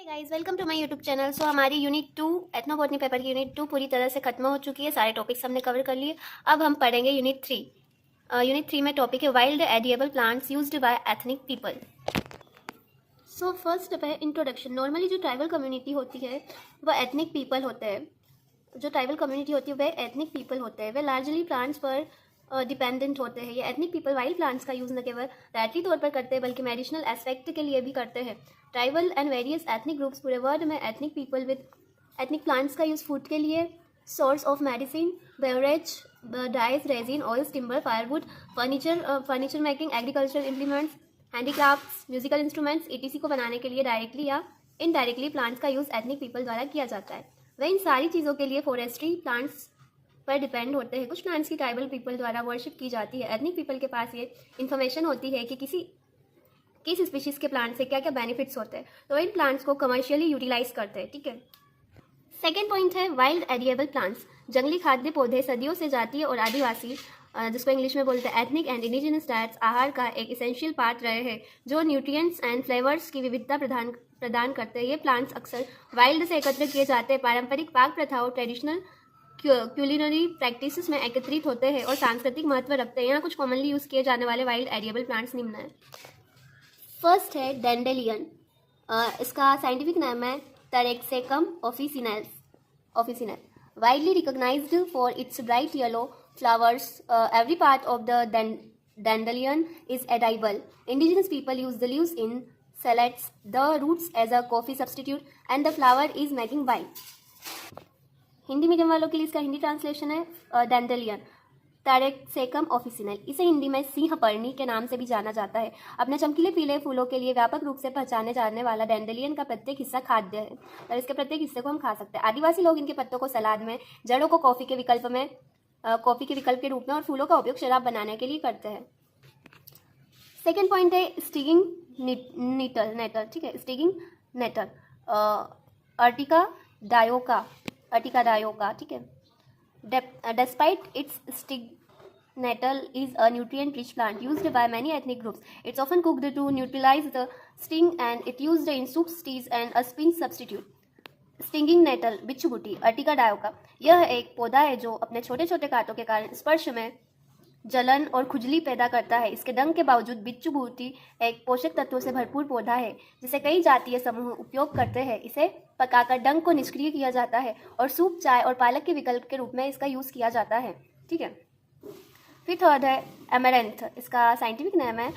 Guys, welcome to my YouTube channel. So हमारी unit 2 ethnobotany paper की unit 2 पूरी तरह से खत्म हो चुकी है। सारे टॉपिक्स हमने कवर कर लिए। अब हम पढ़ेंगे यूनिट 3। यूनिट 3 में टॉपिक है wild edible plants used bye ethnic people. So first है इंट्रोडक्शन। नॉर्मली जो ट्राइबल कम्युनिटी होती है वह एथनिक पीपल होते हैं। जो ट्राइबल कम्युनिटी होती है वह एथनिक पीपल होते हैं। वे लार्जली प्लांट्स पर डिपेंडेंट होते हैं। ये एथनिक पीपल वाइल्ड प्लांट्स का यूज़ न केवल डायरेक्टली तौर पर करते हैं बल्कि मेडिसिनल एस्पेक्ट के लिए भी करते हैं। Tribal and various ethnic groups पूरे वर्ल्ड में ethnic people with ethnic plants का यूज़ फूड के लिए, source of medicine, beverage, dyes, resin, oils, timber, firewood, furniture making, agricultural implements, handicrafts, musical instruments ETC को बनाने के लिए डायरेक्टली या इनडायरेक्टली प्लांट्स का यूज़ एथनिक पीपल द्वारा किया जाता है। वह इन सारी चीज़ों के लिए फॉरेस्ट्री प्लांट्स पर डिपेंड होते हैं। कुछ प्लांट्स की ट्राइबल पीपल द्वारा वर्शिप की जाती है। एथनिक पीपल के पास ये इन्फॉर्मेशन होती है कि किस स्पीशीज़ के प्लांट से क्या क्या बेनिफिट्स होते हैं, तो इन प्लांट्स को कमर्शियली यूटिलाइज करते हैं। ठीक है। सेकेंड पॉइंट है वाइल्ड एडिएबल प्लांट्स। जंगली खाद्य पौधे सदियों से जातीय और आदिवासी, जिसको इंग्लिश में बोलते हैं एथनिक एंड इंडिजिनस डाइट्स, आहार का एक इसेंशियल पार्ट रहे हैं जो न्यूट्रिएंट्स एंड फ्लेवर्स की विविधता प्रदान करते हैं। ये प्लांट्स अक्सर वाइल्ड से एकत्र किए जाते हैं, पारंपरिक पाक प्रथाओं, ट्रेडिशनल क्यूलिनरी प्रैक्टिसेस में एकत्रित होते हैं और सांस्कृतिक महत्व रखते हैं। यहाँ कुछ कॉमनली यूज़ किए जाने वाले वाइल्ड एडिएबल प्लांट्स निम्न है। फर्स्ट है डेंडेलियन। इसका साइंटिफिक नाम है taraxacum officinale. Widely recognised for its bright yellow flowers. Every part of the dandelion is edible. Indigenous people use the leaves in salads, the roots as a coffee substitute, and the flower is making wine. Hindi medium वालों के लिए इसका Hindi translation है dandelion टरेक्सेकम ऑफिसिनल। इसे हिंदी में सिंहपर्णी के नाम से भी जाना जाता है। अपने चमकीले पीले फूलों के लिए व्यापक रूप से पहचाने जाने वाला डैंडेलियन का प्रत्येक हिस्सा खाद्य है और इसके प्रत्येक हिस्से को हम खा सकते हैं। आदिवासी लोग इनके पत्तों को सलाद में, जड़ों को कॉफ़ी के विकल्प के रूप में और फूलों का उपयोग शराब बनाने के लिए करते हैं। सेकेंड पॉइंट है स्टिगिंग नेटल। ठीक है, स्टिगिंग नेटल अर्टिका डायोका। ठीक है। Despite its stig, nettle is a nutrient-rich plant used by many ethnic groups. It's often cooked to neutralize the sting, and it used in soups, teas, and a spin substitute. Stinging nettle बिच्छू बूटी Ertiga डायोका, यह एक पौधा है जो अपने छोटे छोटे कांटों के कारण स्पर्श में जलन और खुजली पैदा करता है। इसके डंक के बावजूद बिच्छू बूटी एक पोषक तत्वों से भरपूर पौधा है जिसे कई जातीय समूह उपयोग करते हैं। इसे पकाकर डंक को निष्क्रिय किया जाता है और सूप, चाय और पालक के विकल्प के रूप में इसका यूज़ किया जाता है। ठीक है। फिर थर्ड है एमेरेंथ। इसका साइंटिफिक नेम है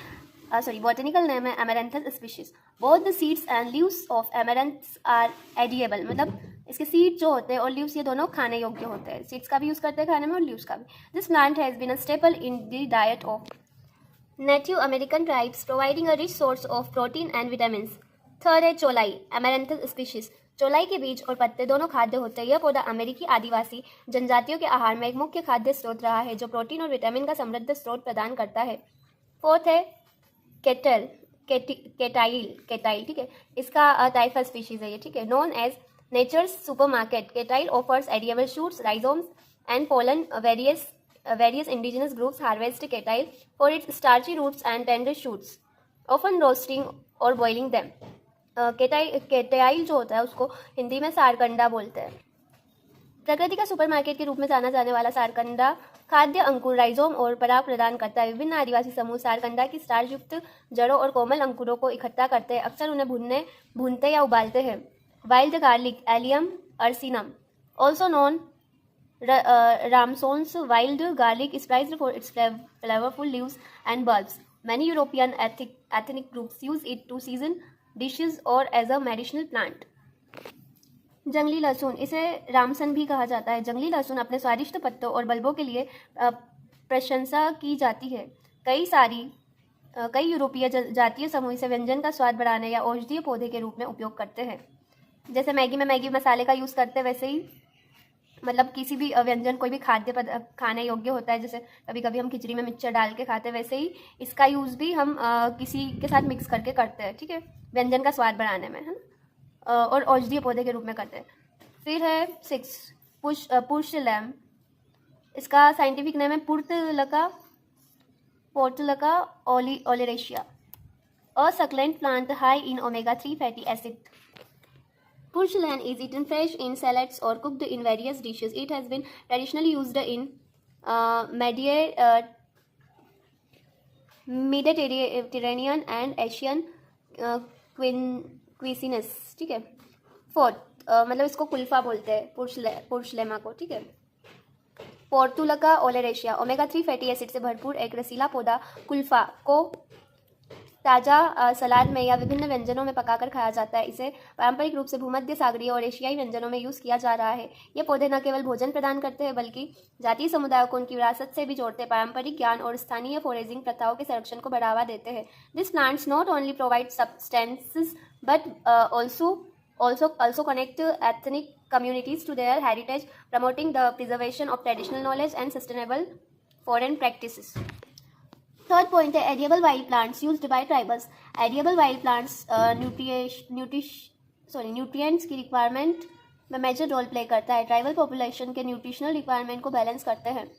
बॉटनिकल नेम है amaranthus species. Both the seeds and leaves of amaranthus are edible. मतलब इसके सीड जो होते हैं और लीव्स ये दोनों खाने योग्य होते हैं। सीड्स का भी यूज़ करते हैं खाने में और लीव्स का भी। This plant has been a staple in the diet of Native American tribes, providing a rich source of protein and vitamins. Third है चोलाई एमेरेंथस स्पीशीज। चोलाई के बीज और पत्ते दोनों खाद्य होते हैं। यह पौधा अमेरिकी आदिवासी जनजातियों के आहार में एक मुख्य खाद्य स्रोत रहा है जो प्रोटीन और विटामिन का समृद्ध स्रोत प्रदान करता है। फोर्थ है केटाइल। ठीक है, इसका टाइफस स्पीशीज है ये। ठीक है, known as nature's supermarket, cattail offers edible shoots, rhizomes and pollen. Various indigenous groups harvest cattail for its starchy roots and tender shoots, often roasting और बॉइलिंग देम। केटाइल जो होता है उसको हिंदी में सारकंडा बोलते हैं। प्रकृति का सुपरमार्केट के रूप में जाना जाने वाला सारकंडा खाद्य अंकुर, राइजोम और पराग प्रदान करता है। विभिन्न आदिवासी समूह सारकंडा की स्टार्च युक्त जड़ों और कोमल अंकुरों को इकट्ठा करते हैं, अक्सर उन्हें भूनते या उबालते हैं। Wild garlic allium ursinum, also known ramsons wild garlic, is prized for its flavourful leaves and bulbs. Many European ethnic groups use it to season dishes और एज अ मेडिसिनल प्लांट। जंगली लहसुन, इसे रामसन भी कहा जाता है। जंगली लहसुन अपने स्वादिष्ट पत्तों और बल्बों के लिए प्रशंसा की जाती है। कई यूरोपीय जातीय समूह इसे व्यंजन का स्वाद बढ़ाने या औषधीय पौधे के रूप में उपयोग करते हैं। जैसे मैगी मसाले का यूज़ करते हैं, वैसे ही मतलब किसी भी व्यंजन, कोई भी खाद्य खाने योग्य होता है, जैसे कभी कभी हम खिचड़ी में मिक्सचर डाल के खाते हैं, वैसे ही इसका यूज़ भी हम किसी के साथ मिक्स करके करते हैं। ठीक है, व्यंजन का स्वाद बढ़ाने में, है ना, और औषधीय पौधे के रूप में करते हैं। फिर है 6 पुश लैम। इसका साइंटिफिक नेम है portulaca oleracea, a succulent plant high in omega 3 fatty acid. Porcelain is eaten fresh in salads or cooked in various dishes. It has been traditionally used in Mediterranean and Asian cuisines. ठीक है. Fourth, मतलब इसको कुल्फा बोलते हैं, पोर्शलेमा को. ठीक है. पोर्तुलका ओलेरेशिया omega 3 fatty acid से भरपूर एक रसीला पौधा कुल्फा को ताज़ा सलाद में या विभिन्न व्यंजनों में पकाकर खाया जाता है. इसे पारंपरिक रूप से भूमध्य सागरीय और एशियाई व्यंजनों में यूज़ किया जा रहा है. ये पौधे न केवल भोजन प्रदान करते हैं बल्कि जातीय समुदायों को उनकी विरासत से भी जोड़ते हैं, पारंपरिक ज्ञान और स्थानीय फोरेजिंग प्रथाओं के संरक्षण को बढ़ावा देते हैं. This plants not only provide substances but also connect ethnic communities to their heritage, promoting the preservation of traditional knowledge and sustainable foreign practices. Third point है edible wild plants used by tribals. Edible wild plants nutrients की requirement में major role play करता है. Tribal population के nutritional requirement को balance करते हैं.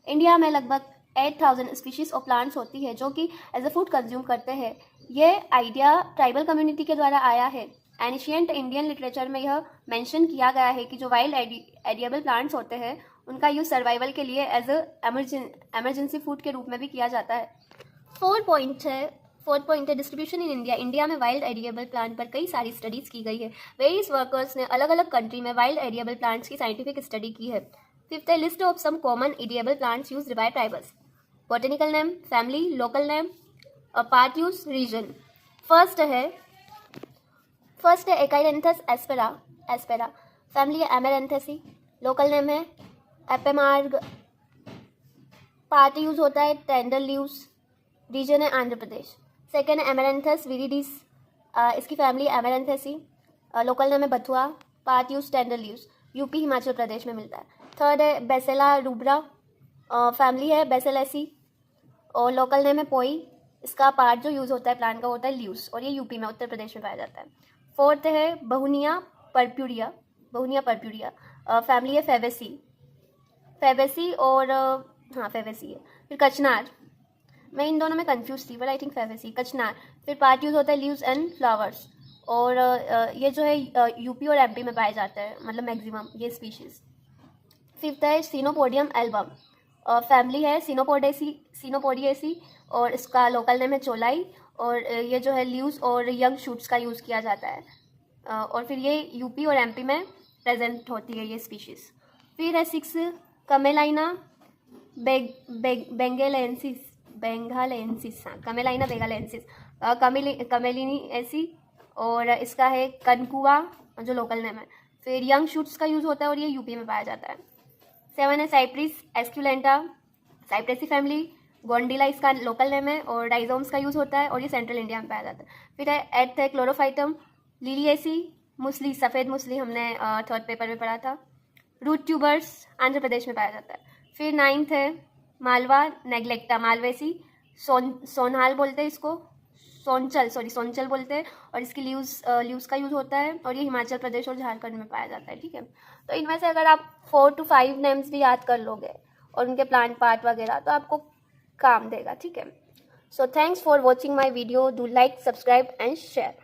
India में लगभग 8000 स्पीशीज ऑफ प्लांट्स होती है जो कि एज अ फूड कंज्यूम करते हैं. ये आइडिया ट्राइबल कम्युनिटी के द्वारा आया है. एनिशियंट इंडियन लिटरेचर में यह मेंशन किया गया है कि जो वाइल्ड एडिएबल प्लांट्स होते हैं उनका यूज सर्वाइवल के लिए एज अ एमरजेंसी फूड के रूप में भी किया जाता है. फोर्थ पॉइंट है डिस्ट्रीब्यूशन इन इंडिया. इंडिया में वाइल्ड एडिएबल प्लांट पर कई सारी स्टडीज की गई है. वेरियस वर्कर्स ने अलग अलग कंट्री में वाइल्ड एडिएबल प्लांट्स की साइंटिफिक स्टडी की है. फिफ्थ है list of some common edible plants used by tribals. Botanical name, family, local name, part use, region. First है एकाइडेंथस एस्पेरा. फैमिली है एमेरेंथेसी. लोकल नेम है एपेमार्ग. पार्ट यूज होता है tender leaves. Reason है Andhra Pradesh. Second है एमेरेंथस विरिडिस. इसकी फैमिली एमेरेंथेसी. लोकल नेम है बथुआ. Part use tender leaves. UP Himachal Pradesh में मिलता है. थर्ड है बेसेला रूब्रा. फैमिली है बेसेलेसी और लोकल नेम है पोई. इसका पार्ट जो यूज़ होता है प्लांट का होता है लीव्स और ये यूपी में उत्तर प्रदेश में पाया जाता है. फोर्थ है बहुनिया परप्यूरिया. फैमिली है फेवेसी और फेवेसी है. फिर कचनार. मैं इन दोनों में कंफ्यूज थी बट आई थिंक फेवेसी. कचनार. फिर पार्ट यूज होता है लीव्स एंड फ्लावर्स और ये जो है यूपी और एमपी में पाया जाता है, मतलब मैक्सिमम ये स्पीशीज. फिफ्थ है सीनोपोडियम एल्बम. फैमिली है सीनोपोडिएसी और इसका लोकल नेम है चोलाई और ये जो है लीव्स और यंग शूट्स का यूज़ किया जाता है और फिर ये यूपी और एमपी में प्रेजेंट होती है ये स्पीशीज़. फिर है सिक्स कमेलाइना बेंगालेंसिस. कमेलाइना बेंगालेंसिस कमेलिनी ऐसी और इसका है कनकुआ जो लोकल नेम है. फिर यंग शूट्स का यूज़ होता है और ये यूपी में पाया जाता है. 7 है साइप्रिस एस्क्यूलेंटा. साइप्रेसी फैमिली. गोंडिला इसका लोकल नेम है और डाइजोम्स का यूज़ होता है और ये सेंट्रल इंडिया में पाया जाता है. फिर है 8th है क्लोरोफाइटम लिलिएसी मुसली. सफ़ेद मुसली हमने थर्ड पेपर में पढ़ा था. रूट ट्यूबर्स आंध्र प्रदेश में पाया जाता है. फिर 9th है मालवा नेग्लेक्टा मालवेसी. सोनहाल बोलते हैं इसको, सोनचल बोलते हैं और इसकी लीव्स का यूज़ होता है और ये हिमाचल प्रदेश और झारखंड में पाया जाता है. ठीक है, तो इनमें से अगर आप 4 to 5 नेम्स भी याद कर लोगे और उनके प्लांट पार्ट वगैरह तो आपको काम देगा. ठीक है, so thanks for watching my video. Do like, subscribe and share.